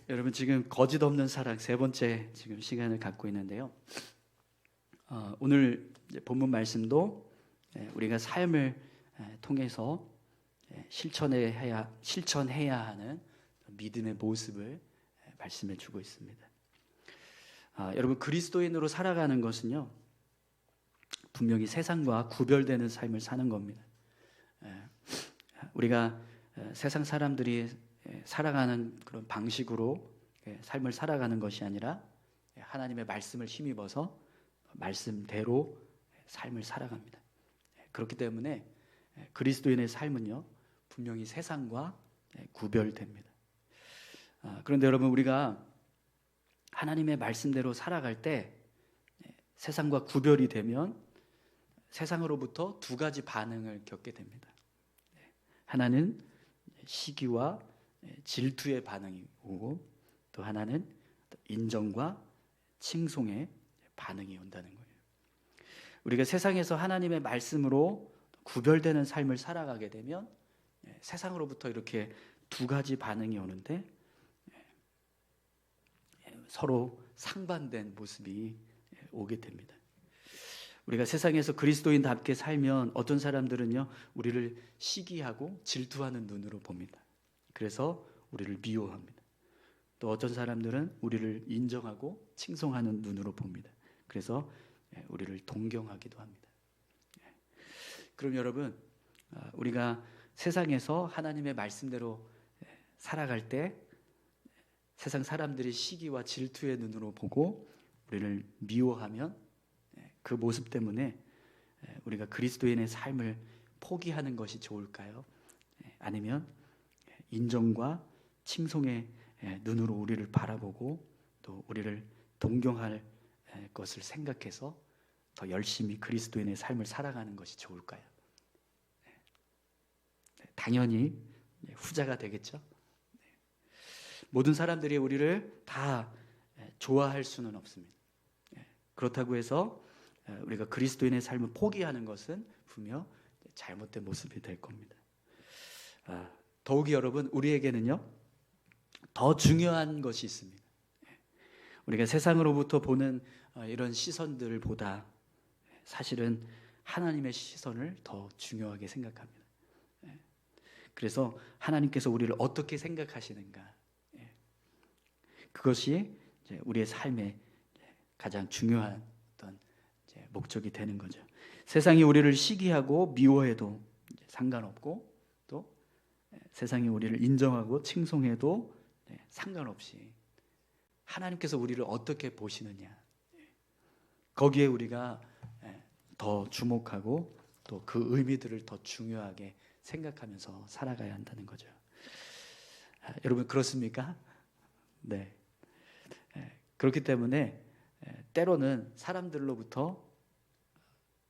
여러분 지금 거짓 없는 사랑 세 번째 지금 시간을 갖고 있는데요. 오늘 본문 말씀도 우리가 삶을 통해서 실천해야 하는 믿음의 모습을 말씀해 주고 있습니다. 여러분 그리스도인으로 살아가는 것은요 분명히 세상과 구별되는 삶을 사는 겁니다. 우리가 세상 사람들이 살아가는 그런 방식으로 삶을 살아가는 것이 아니라 하나님의 말씀을 힘입어서 말씀대로 삶을 살아갑니다. 그렇기 때문에 그리스도인의 삶은요 분명히 세상과 구별됩니다. 그런데 여러분 우리가 하나님의 말씀대로 살아갈 때 세상과 구별이 되면 세상으로부터 두 가지 반응을 겪게 됩니다. 하나는 시기와 질투의 반응이 오고 또 하나는 인정과 칭송의 반응이 온다는 거예요. 우리가 세상에서 하나님의 말씀으로 구별되는 삶을 살아가게 되면 세상으로부터 이렇게 두 가지 반응이 오는데 서로 상반된 모습이 오게 됩니다. 우리가 세상에서 그리스도인답게 살면 어떤 사람들은요 우리를 시기하고 질투하는 눈으로 봅니다. 그래서 우리를 미워합니다. 또 어떤 사람들은 우리를 인정하고 칭송하는 눈으로 봅니다. 그래서 우리를 동경하기도 합니다. 그럼 여러분 우리가 세상에서 하나님의 말씀대로 살아갈 때 세상 사람들이 시기와 질투의 눈으로 보고 우리를 미워하면 그 모습 때문에 우리가 그리스도인의 삶을 포기하는 것이 좋을까요? 아니면 인정과 칭송의 눈으로 우리를 바라보고 또 우리를 동경할 것을 생각해서 더 열심히 그리스도인의 삶을 살아가는 것이 좋을까요? 당연히 후자가 되겠죠. 모든 사람들이 우리를 다 좋아할 수는 없습니다. 그렇다고 해서 우리가 그리스도인의 삶을 포기하는 것은 분명 잘못된 모습이 될 겁니다. 더욱이 여러분 우리에게는요 더 중요한 것이 있습니다. 우리가 세상으로부터 보는 이런 시선들보다 사실은 하나님의 시선을 더 중요하게 생각합니다. 그래서 하나님께서 우리를 어떻게 생각하시는가 그것이 우리의 삶의 가장 중요한 어떤 목적이 되는 거죠. 세상이 우리를 시기하고 미워해도 상관없고 또 세상이 우리를 인정하고 칭송해도 상관없이 하나님께서 우리를 어떻게 보시느냐 거기에 우리가 더 주목하고 또 그 의미들을 더 중요하게 생각하면서 살아가야 한다는 거죠. 여러분 그렇습니까? 네. 그렇기 때문에 때로는 사람들로부터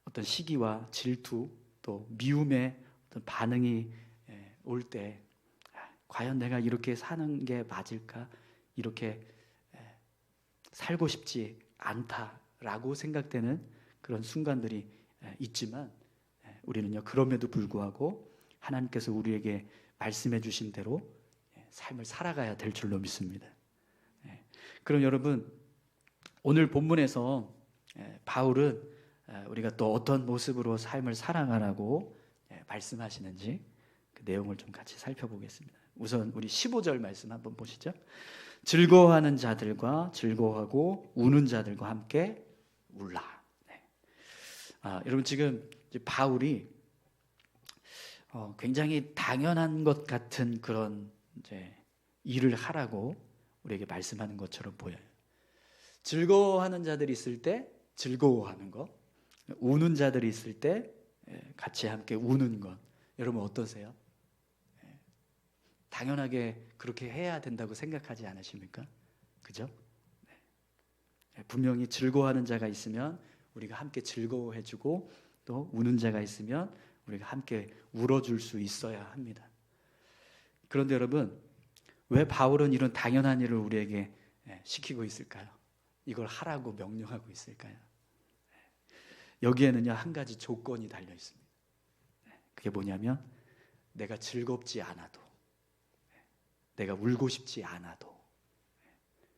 어떤 시기와 질투 또 미움의 어떤 반응이 올 때 과연 내가 이렇게 사는 게 맞을까? 이렇게 살고 싶지 않다라고 생각되는 그런 순간들이 있지만 우리는요 그럼에도 불구하고 하나님께서 우리에게 말씀해 주신 대로 삶을 살아가야 될 줄로 믿습니다. 그럼 여러분 오늘 본문에서 바울은 우리가 또 어떤 모습으로 삶을 살아가라고 말씀하시는지 그 내용을 좀 같이 살펴보겠습니다. 우선 우리 15절 말씀 한번 보시죠. 즐거워하는 자들과 즐거워하고 우는 자들과 함께 울라. 여러분 지금 바울이 굉장히 당연한 것 같은 그런 일을 하라고 우리에게 말씀하는 것처럼 보여요. 즐거워하는 자들이 있을 때 즐거워하는 것, 우는 자들이 있을 때 같이 함께 우는 것. 여러분 어떠세요? 당연하게 그렇게 해야 된다고 생각하지 않으십니까? 그죠? 분명히 즐거워하는 자가 있으면 우리가 함께 즐거워해주고 또 우는 자가 있으면 우리가 함께 울어줄 수 있어야 합니다. 그런데 여러분 왜 바울은 이런 당연한 일을 우리에게 시키고 있을까요? 이걸 하라고 명령하고 있을까요? 여기에는요 한 가지 조건이 달려 있습니다. 그게 뭐냐면 내가 즐겁지 않아도 내가 울고 싶지 않아도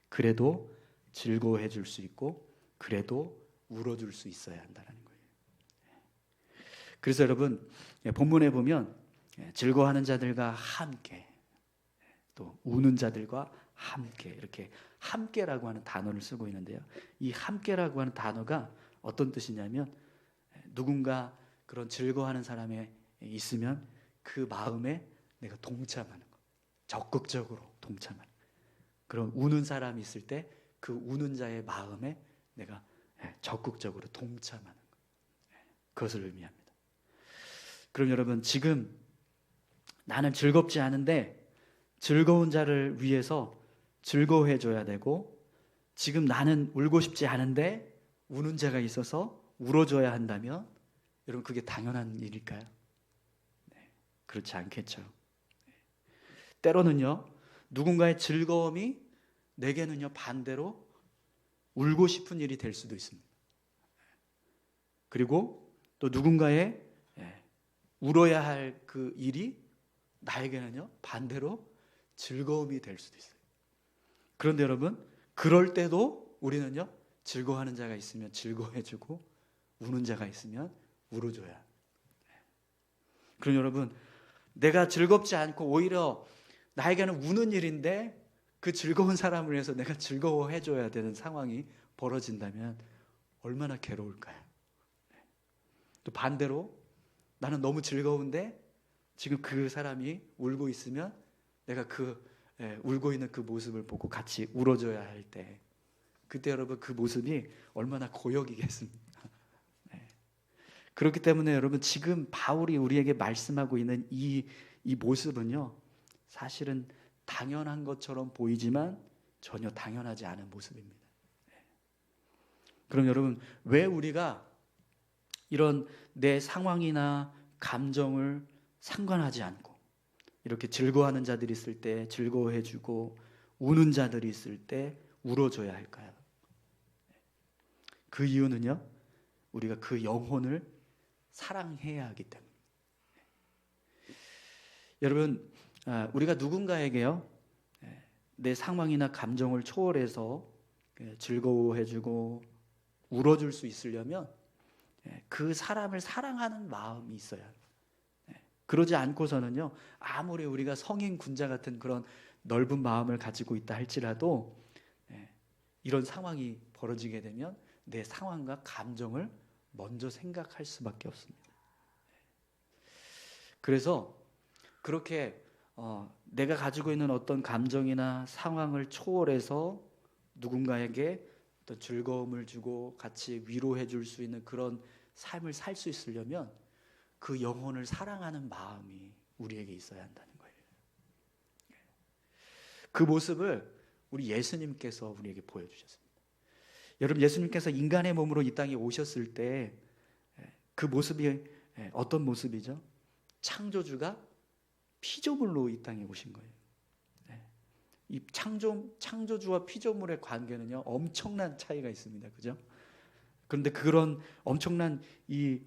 그래도 즐거워해 줄 수 있고 그래도 울어줄 수 있어야 한다는 거예요. 그래서 여러분 본문에 보면 즐거워하는 자들과 함께 또 우는 자들과 함께 이렇게 함께라고 하는 단어를 쓰고 있는데요. 이 함께라고 하는 단어가 어떤 뜻이냐면 누군가 그런 즐거워하는 사람에 있으면 그 마음에 내가 동참하는 거, 적극적으로 동참하는 거. 그런 우는 사람이 있을 때 그 우는 자의 마음에 내가 적극적으로 동참하는 것, 그것을 의미합니다. 그럼 여러분 지금 나는 즐겁지 않은데 즐거운 자를 위해서 즐거워해 줘야 되고 지금 나는 울고 싶지 않은데 우는 자가 있어서 울어줘야 한다면 여러분 그게 당연한 일일까요? 그렇지 않겠죠. 때로는요 누군가의 즐거움이 내게는요 반대로 울고 싶은 일이 될 수도 있습니다. 그리고 또 누군가의 울어야 할 그 일이 나에게는요 반대로 즐거움이 될 수도 있어요. 그런데 여러분 그럴 때도 우리는요 즐거워하는 자가 있으면 즐거워해주고 우는 자가 있으면 울어줘야. 그럼 여러분 내가 즐겁지 않고 오히려 나에게는 우는 일인데 그 즐거운 사람을 위해서 내가 즐거워해줘야 되는 상황이 벌어진다면 얼마나 괴로울까요? 또 반대로 나는 너무 즐거운데 지금 그 사람이 울고 있으면 내가 울고 있는 그 모습을 보고 같이 울어줘야 할 때 그때 여러분 그 모습이 얼마나 고역이겠습니까? 그렇기 때문에 여러분 지금 바울이 우리에게 말씀하고 있는 이 모습은요 사실은 당연한 것처럼 보이지만 전혀 당연하지 않은 모습입니다. 그럼 여러분 왜 우리가 이런 내 상황이나 감정을 상관하지 않고 이렇게 즐거워하는 자들이 있을 때 즐거워해주고 우는 자들이 있을 때 울어줘야 할까요? 그 이유는요 우리가 그 영혼을 사랑해야 하기 때문에. 여러분 우리가 누군가에게요 내 상황이나 감정을 초월해서 즐거워해주고 울어줄 수 있으려면 그 사람을 사랑하는 마음이 있어야 합니다. 그러지 않고서는요 아무리 우리가 성인 군자 같은 그런 넓은 마음을 가지고 있다 할지라도 이런 상황이 벌어지게 되면 내 상황과 감정을 먼저 생각할 수밖에 없습니다. 그래서 그렇게 내가 가지고 있는 어떤 감정이나 상황을 초월해서 누군가에게 어떤 즐거움을 주고 같이 위로해 줄 수 있는 그런 삶을 살 수 있으려면 그 영혼을 사랑하는 마음이 우리에게 있어야 한다는 거예요. 그 모습을 우리 예수님께서 우리에게 보여주셨습니다. 여러분 예수님께서 인간의 몸으로 이 땅에 오셨을 때 그 모습이 어떤 모습이죠? 창조주가 피조물로 이 땅에 오신 거예요. 이 창조주와 피조물의 관계는요 엄청난 차이가 있습니다. 그죠? 그런데 그런 엄청난 이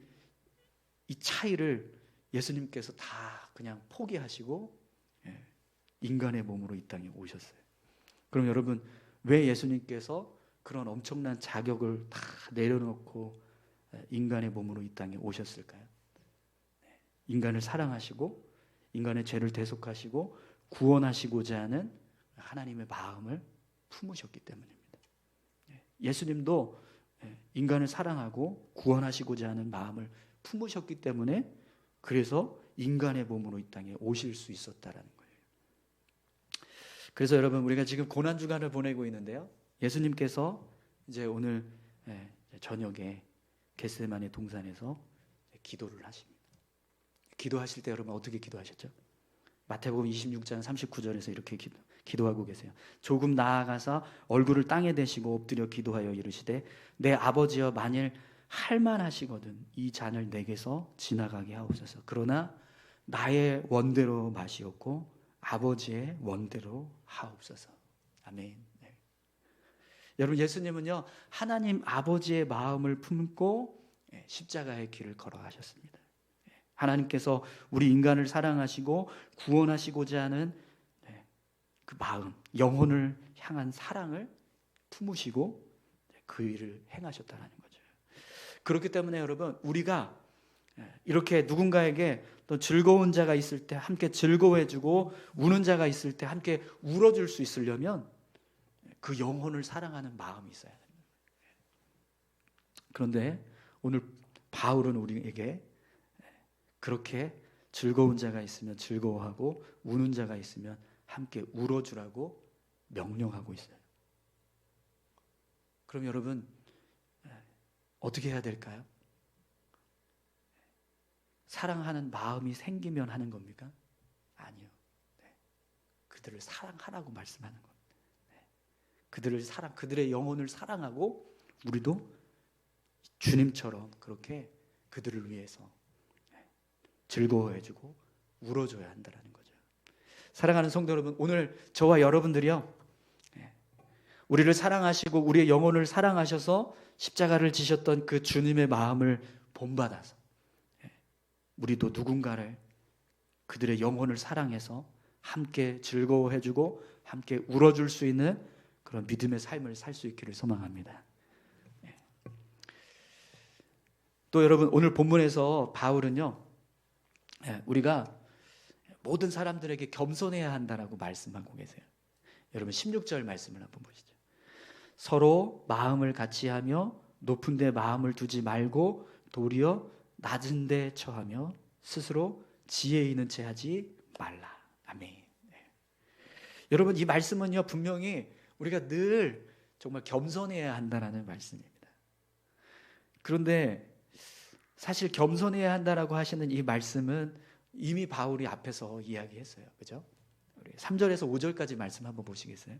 차이를 예수님께서 다 그냥 포기하시고 인간의 몸으로 이 땅에 오셨어요. 그럼 여러분 왜 예수님께서 그런 엄청난 자격을 다 내려놓고 인간의 몸으로 이 땅에 오셨을까요? 인간을 사랑하시고 인간의 죄를 대속하시고 구원하시고자 하는 하나님의 마음을 품으셨기 때문입니다. 예수님도 인간을 사랑하고 구원하시고자 하는 마음을 품으셨기 때문에 그래서 인간의 몸으로 이 땅에 오실 수 있었다라는 거예요. 그래서 여러분 우리가 지금 고난주간을 보내고 있는데요. 예수님께서 이제 오늘 저녁에 겟세마네 동산에서 기도를 하십니다. 기도하실 때 여러분 어떻게 기도하셨죠? 마태복음 26장 39절에서 이렇게 기도하고 계세요. 조금 나아가서 얼굴을 땅에 대시고 엎드려 기도하여 이르시되 내 아버지여 만일 할만하시거든 이 잔을 내게서 지나가게 하옵소서. 그러나 나의 원대로 마시옵고 아버지의 원대로 하옵소서. 아멘. 여러분 예수님은요 하나님 아버지의 마음을 품고 십자가의 길을 걸어가셨습니다. 하나님께서 우리 인간을 사랑하시고 구원하시고자 하는 그 마음, 영혼을 향한 사랑을 품으시고 그 일을 행하셨다는 거죠. 그렇기 때문에 여러분, 우리가 이렇게 누군가에게 또 즐거운 자가 있을 때 함께 즐거워해주고 우는 자가 있을 때 함께 울어줄 수 있으려면 그 영혼을 사랑하는 마음이 있어야 됩니다. 그런데 오늘 바울은 우리에게 그렇게 즐거운 자가 있으면 즐거워하고 우는 자가 있으면 함께 울어주라고 명령하고 있어요. 그럼 여러분 어떻게 해야 될까요? 사랑하는 마음이 생기면 하는 겁니까? 아니요. 그들을 사랑하라고 말씀하는 겁니다. 그들의 영혼을 사랑하고 우리도 주님처럼 그렇게 그들을 위해서 즐거워해주고 울어줘야 한다는 거죠. 사랑하는 성도 여러분, 오늘 저와 여러분들이요, 우리를 사랑하시고 우리의 영혼을 사랑하셔서 십자가를 지셨던 그 주님의 마음을 본받아서 우리도 누군가를, 그들의 영혼을 사랑해서 함께 즐거워해주고 함께 울어줄 수 있는 그런 믿음의 삶을 살 수 있기를 소망합니다. 또 여러분, 오늘 본문에서 바울은요, 우리가 모든 사람들에게 겸손해야 한다라고 말씀하고 계세요. 여러분 16절 말씀을 한번 보시죠. 서로 마음을 같이 하며 높은 데 마음을 두지 말고 도리어 낮은 데 처하며 스스로 지혜 있는 채 하지 말라. 아멘. 여러분, 이 말씀은요, 분명히 우리가 늘 정말 겸손해야 한다는 말씀입니다. 그런데 사실 겸손해야 한다라고 하시는 이 말씀은 이미 바울이 앞에서 이야기했어요. 그죠? 3절에서 5절까지 말씀 한번 보시겠어요?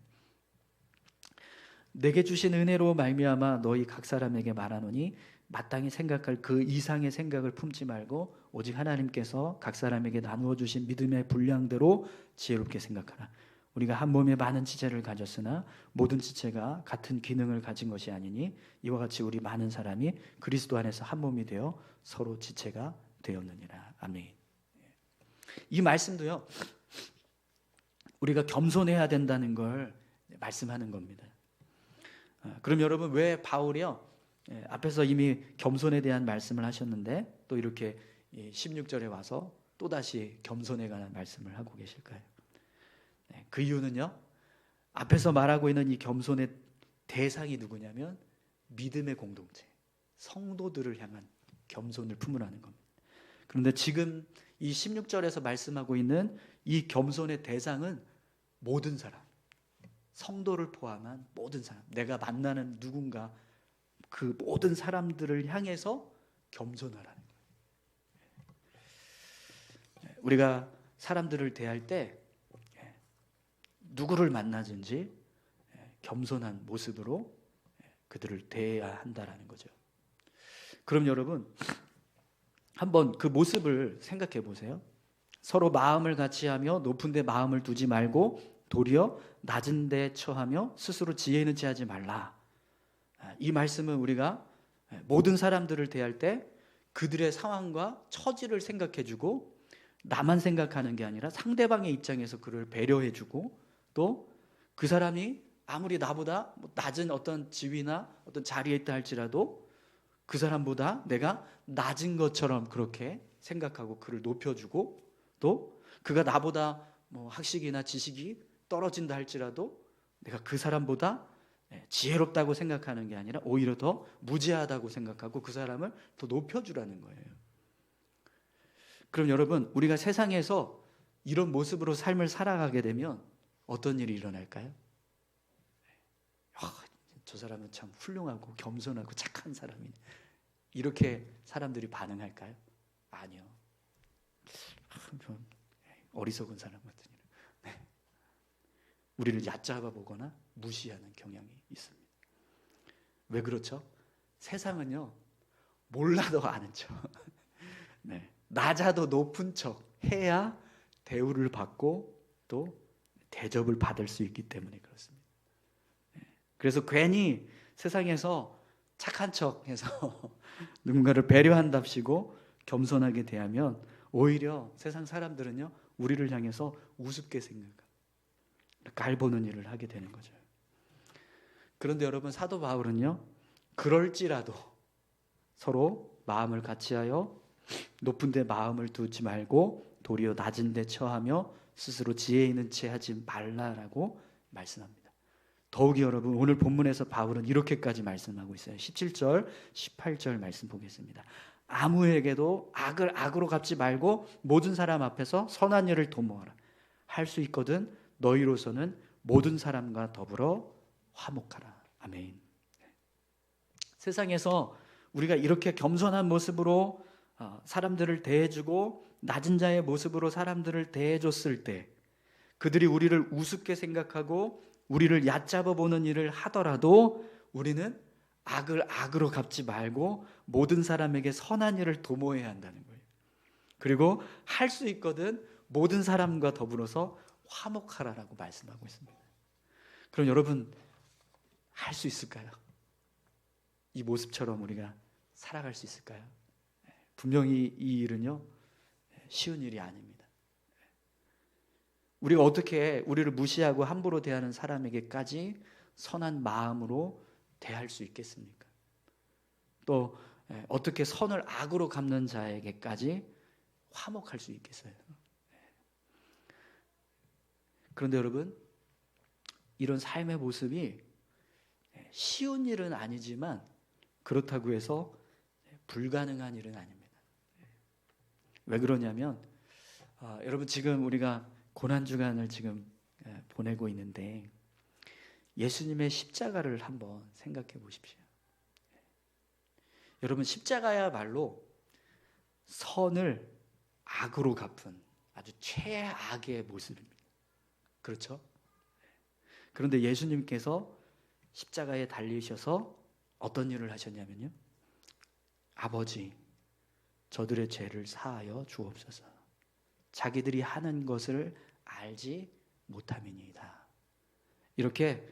내게 주신 은혜로 말미암아 너희 각 사람에게 말하노니 마땅히 생각할 그 이상의 생각을 품지 말고 오직 하나님께서 각 사람에게 나누어 주신 믿음의 분량대로 지혜롭게 생각하라. 우리가 한 몸에 많은 지체를 가졌으나 모든 지체가 같은 기능을 가진 것이 아니니 이와 같이 우리 많은 사람이 그리스도 안에서 한 몸이 되어 서로 지체가 되었느니라. 아멘. 이 말씀도요, 우리가 겸손해야 된다는 걸 말씀하는 겁니다. 그럼 여러분, 왜 바울이요, 앞에서 이미 겸손에 대한 말씀을 하셨는데 또 이렇게 16절에 와서 또다시 겸손에 관한 말씀을 하고 계실까요? 그 이유는요, 앞에서 말하고 있는 이 겸손의 대상이 누구냐면 믿음의 공동체, 성도들을 향한 겸손을 품으라는 겁니다. 그런데 지금 이 16절에서 말씀하고 있는 이 겸손의 대상은 모든 사람, 성도를 포함한 모든 사람, 내가 만나는 누군가, 그 모든 사람들을 향해서 겸손하라는 거예요. 우리가 사람들을 대할 때 누구를 만나든지 겸손한 모습으로 그들을 대해야 한다라는 거죠. 그럼 여러분, 한번 그 모습을 생각해 보세요. 서로 마음을 같이 하며 높은 데 마음을 두지 말고 도리어 낮은 데 처하며 스스로 지혜 있는 채 하지 말라. 이 말씀은 우리가 모든 사람들을 대할 때 그들의 상황과 처지를 생각해주고 나만 생각하는 게 아니라 상대방의 입장에서 그를 배려해주고 또 그 사람이 아무리 나보다 낮은 어떤 지위나 어떤 자리에 있다 할지라도 그 사람보다 내가 낮은 것처럼 그렇게 생각하고 그를 높여주고 또 그가 나보다 학식이나 지식이 떨어진다 할지라도 내가 그 사람보다 지혜롭다고 생각하는 게 아니라 오히려 더 무지하다고 생각하고 그 사람을 더 높여주라는 거예요. 그럼 여러분, 우리가 세상에서 이런 모습으로 삶을 살아가게 되면 어떤 일이 일어날까요? 저 사람은 참 훌륭하고 겸손하고 착한 사람이네, 이렇게 사람들이 반응할까요? 아니요. 어리석은 사람 같으니 우리를 얕잡아 보거나 무시하는 경향이 있습니다. 왜 그렇죠? 세상은요, 몰라도 아는 척, 낮아도 높은 척 해야 대우를 받고 또 대접을 받을 수 있기 때문에 그렇습니다. 그래서 괜히 세상에서 착한 척해서 누군가를 배려한답시고 겸손하게 대하면 오히려 세상 사람들은요, 우리를 향해서 우습게 생각하고 깔보는 일을 하게 되는 거죠. 그런데 여러분, 사도 바울은요, 그럴지라도 서로 마음을 같이하여 높은 데 마음을 두지 말고 도리어 낮은 데 처하며 스스로 지혜 있는 채 하지 말라라고 말씀합니다. 더욱이 여러분, 오늘 본문에서 바울은 이렇게까지 말씀하고 있어요. 17절, 18절 말씀 보겠습니다. 아무에게도 악을 악으로 갚지 말고 모든 사람 앞에서 선한 일을 도모하라. 할 수 있거든 너희로서는 모든 사람과 더불어 화목하라. 아멘. 세상에서 우리가 이렇게 겸손한 모습으로 사람들을 대해주고 낮은 자의 모습으로 사람들을 대해줬을 때, 그들이 우리를 우습게 생각하고 우리를 얕잡아 보는 일을 하더라도 우리는 악을 악으로 갚지 말고 모든 사람에게 선한 일을 도모해야 한다는 거예요. 그리고 할 수 있거든 모든 사람과 더불어서 화목하라라고 말씀하고 있습니다. 그럼 여러분, 할 수 있을까요? 이 모습처럼 우리가 살아갈 수 있을까요? 분명히 이 일은요, 쉬운 일이 아닙니다. 우리가 어떻게 우리를 무시하고 함부로 대하는 사람에게까지 선한 마음으로 대할 수 있겠습니까? 또 어떻게 선을 악으로 갚는 자에게까지 화목할 수 있겠어요? 그런데 여러분, 이런 삶의 모습이 쉬운 일은 아니지만 그렇다고 해서 불가능한 일은 아닙니다. 왜 그러냐면 여러분, 지금 우리가 고난주간을 지금 보내고 있는데 예수님의 십자가를 한번 생각해 보십시오. 여러분, 십자가야말로 선을 악으로 갚은 아주 최악의 모습입니다. 그렇죠? 그런데 예수님께서 십자가에 달리셔서 어떤 일을 하셨냐면요, 아버지, 저들의 죄를 사하여 주옵소서. 자기들이 하는 것을 알지 못함이니이다. 이렇게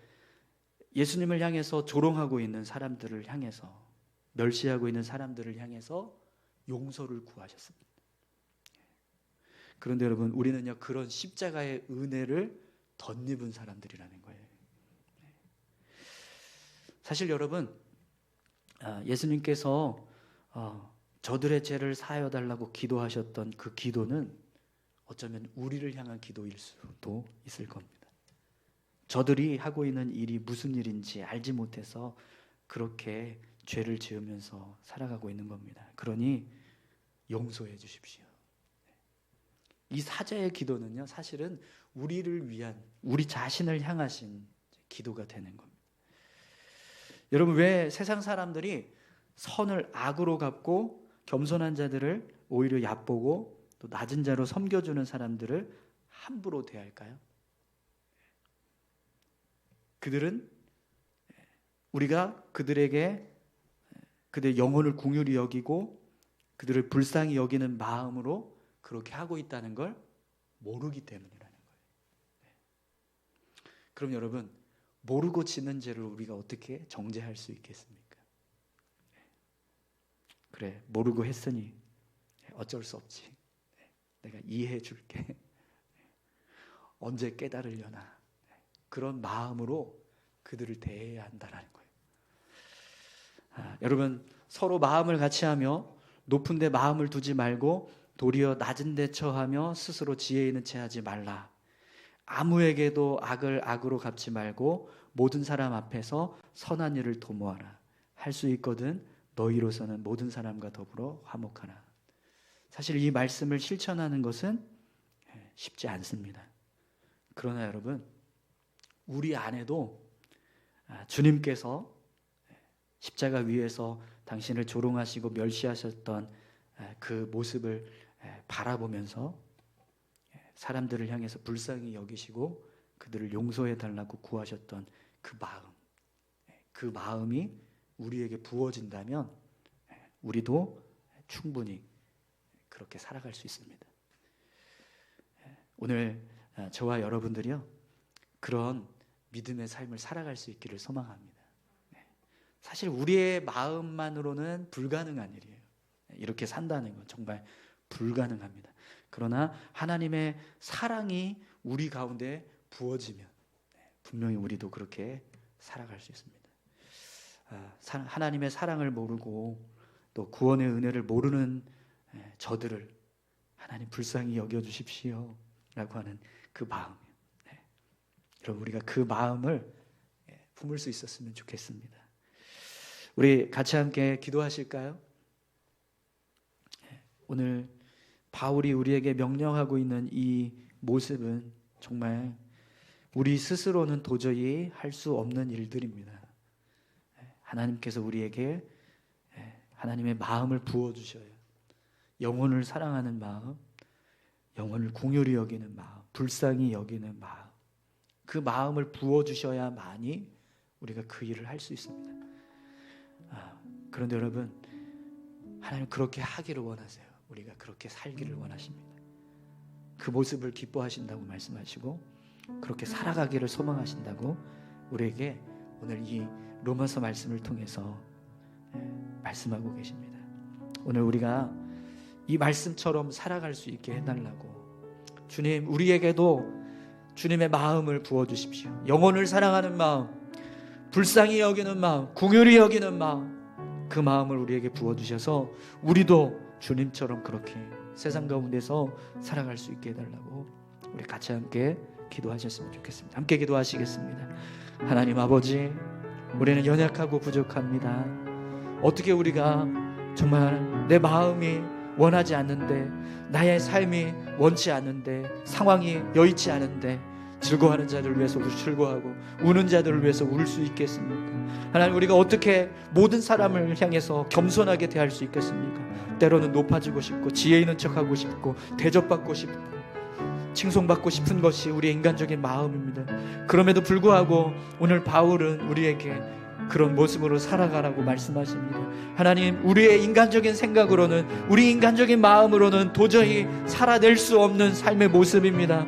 예수님을 향해서 조롱하고 있는 사람들을 향해서, 멸시하고 있는 사람들을 향해서 용서를 구하셨습니다. 그런데 여러분, 우리는요, 그런 십자가의 은혜를 덧입은 사람들이라는 거예요. 사실 여러분, 예수님께서 저들의 죄를 사하여 달라고 기도하셨던 그 기도는 어쩌면 우리를 향한 기도일 수도 있을 겁니다. 저들이 하고 있는 일이 무슨 일인지 알지 못해서 그렇게 죄를 지으면서 살아가고 있는 겁니다. 그러니 용서해 주십시오. 이 사자의 기도는요, 사실은 우리를 위한, 우리 자신을 향하신 기도가 되는 겁니다. 여러분, 왜 세상 사람들이 선을 악으로 갚고 겸손한 자들을 오히려 얕보고 또 낮은 자로 섬겨주는 사람들을 함부로 대할까요? 그들은 우리가 그들에게 그들의 영혼을 긍휼히 여기고 그들을 불쌍히 여기는 마음으로 그렇게 하고 있다는 걸 모르기 때문이라는 거예요. 그럼 여러분, 모르고 짓는 죄를 우리가 어떻게 정죄할 수 있겠습니까? 그래, 모르고 했으니 어쩔 수 없지. 내가 이해해 줄게. 언제 깨달으려나. 그런 마음으로 그들을 대해야 한다는 거예요. 여러분, 서로 마음을 같이 하며 높은 데 마음을 두지 말고 도리어 낮은 데 처하며 스스로 지혜 있는 채 하지 말라. 아무에게도 악을 악으로 갚지 말고 모든 사람 앞에서 선한 일을 도모하라. 할 수 있거든 너희로서는 모든 사람과 더불어 화목하라. 사실 이 말씀을 실천하는 것은 쉽지 않습니다. 그러나 여러분, 우리 안에도 주님께서 십자가 위에서 당신을 조롱하시고 멸시하셨던 그 모습을 바라보면서 사람들을 향해서 불쌍히 여기시고 그들을 용서해 달라고 구하셨던 그 마음, 그 마음이 우리에게 부어진다면 우리도 충분히 그렇게 살아갈 수 있습니다. 오늘 저와 여러분들이요, 그런 믿음의 삶을 살아갈 수 있기를 소망합니다. 사실 우리의 마음만으로는 불가능한 일이에요. 이렇게 산다는 건 정말 불가능합니다. 그러나 하나님의 사랑이 우리 가운데 부어지면 분명히 우리도 그렇게 살아갈 수 있습니다. 하나님의 사랑을 모르고 또 구원의 은혜를 모르는 저들을 하나님 불쌍히 여겨주십시오 라고 하는 그 마음, 여러분 우리가 그 마음을 품을 수 있었으면 좋겠습니다. 우리 같이 함께 기도하실까요? 오늘 바울이 우리에게 명령하고 있는 이 모습은 정말 우리 스스로는 도저히 할 수 없는 일들입니다. 하나님께서 우리에게 하나님의 마음을 부어주셔야, 영혼을 사랑하는 마음, 영혼을 긍휼히 여기는 마음, 불쌍히 여기는 마음, 그 마음을 부어주셔야만이 우리가 그 일을 할 수 있습니다. 그런데 여러분, 하나님 그렇게 하기를 원하세요. 우리가 그렇게 살기를 원하십니다. 그 모습을 기뻐하신다고 말씀하시고 그렇게 살아가기를 소망하신다고 우리에게 오늘 이 로마서 말씀을 통해서 말씀하고 계십니다. 오늘 우리가 이 말씀처럼 살아갈 수 있게 해달라고, 주님 우리에게도 주님의 마음을 부어주십시오. 영혼을 사랑하는 마음, 불쌍히 여기는 마음, 긍휼히 여기는 마음, 그 마음을 우리에게 부어주셔서 우리도 주님처럼 그렇게 세상 가운데서 살아갈 수 있게 해달라고 우리 같이 함께 기도하셨으면 좋겠습니다. 함께 기도하시겠습니다. 하나님 아버지, 우리는 연약하고 부족합니다. 어떻게 우리가 정말 내 마음이 원하지 않는데, 나의 삶이 원치 않는데, 상황이 여의치 않은데 즐거워하는 자들을 위해서 즐거워하고 우는 자들을 위해서 울 수 있겠습니까? 하나님, 우리가 어떻게 모든 사람을 향해서 겸손하게 대할 수 있겠습니까? 때로는 높아지고 싶고 지혜 있는 척하고 싶고 대접받고 싶고 칭송받고 싶은 것이 우리의 인간적인 마음입니다. 그럼에도 불구하고 오늘 바울은 우리에게 그런 모습으로 살아가라고 말씀하십니다. 하나님, 우리의 인간적인 생각으로는, 우리 인간적인 마음으로는 도저히 살아낼 수 없는 삶의 모습입니다.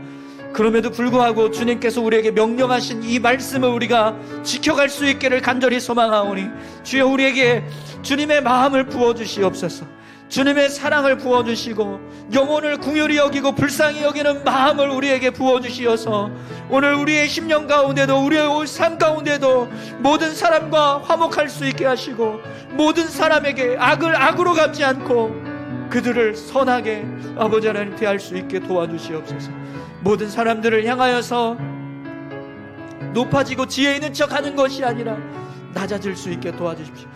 그럼에도 불구하고 주님께서 우리에게 명령하신 이 말씀을 우리가 지켜갈 수 있기를 간절히 소망하오니, 주여 우리에게 주님의 마음을 부어주시옵소서. 주님의 사랑을 부어주시고 영혼을 긍휼히 여기고 불쌍히 여기는 마음을 우리에게 부어주시어서 오늘 우리의 심령 가운데도, 우리의 삶 가운데도 모든 사람과 화목할 수 있게 하시고, 모든 사람에게 악을 악으로 갚지 않고 그들을 선하게 아버지 하나님 대할 수 있게 도와주시옵소서. 모든 사람들을 향하여서 높아지고 지혜 있는 척하는 것이 아니라 낮아질 수 있게 도와주십시오.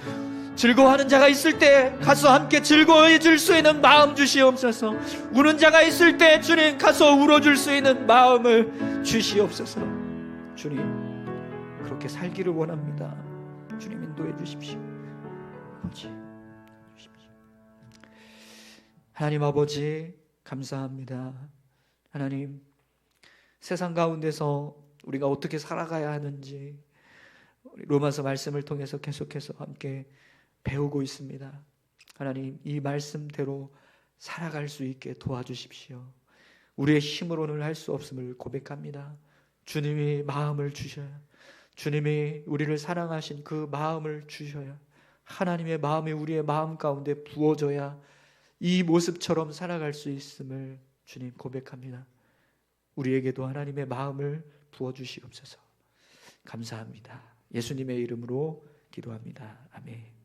즐거워하는 자가 있을 때 가서 함께 즐거워해 줄 수 있는 마음 주시옵소서. 우는 자가 있을 때 주님 가서 울어줄 수 있는 마음을 주시옵소서. 주님, 그렇게 살기를 원합니다. 주님 인도해 주십시오. 아버지 주십시오. 하나님 아버지 감사합니다. 하나님, 세상 가운데서 우리가 어떻게 살아가야 하는지 로마서 말씀을 통해서 계속해서 함께 배우고 있습니다. 하나님, 이 말씀대로 살아갈 수 있게 도와주십시오. 우리의 힘으로는 할 수 없음을 고백합니다. 주님이 마음을 주셔야, 주님이 우리를 사랑하신 그 마음을 주셔야, 하나님의 마음이 우리의 마음 가운데 부어져야 이 모습처럼 살아갈 수 있음을 주님 고백합니다. 우리에게도 하나님의 마음을 부어주시옵소서. 감사합니다. 예수님의 이름으로 기도합니다. 아멘.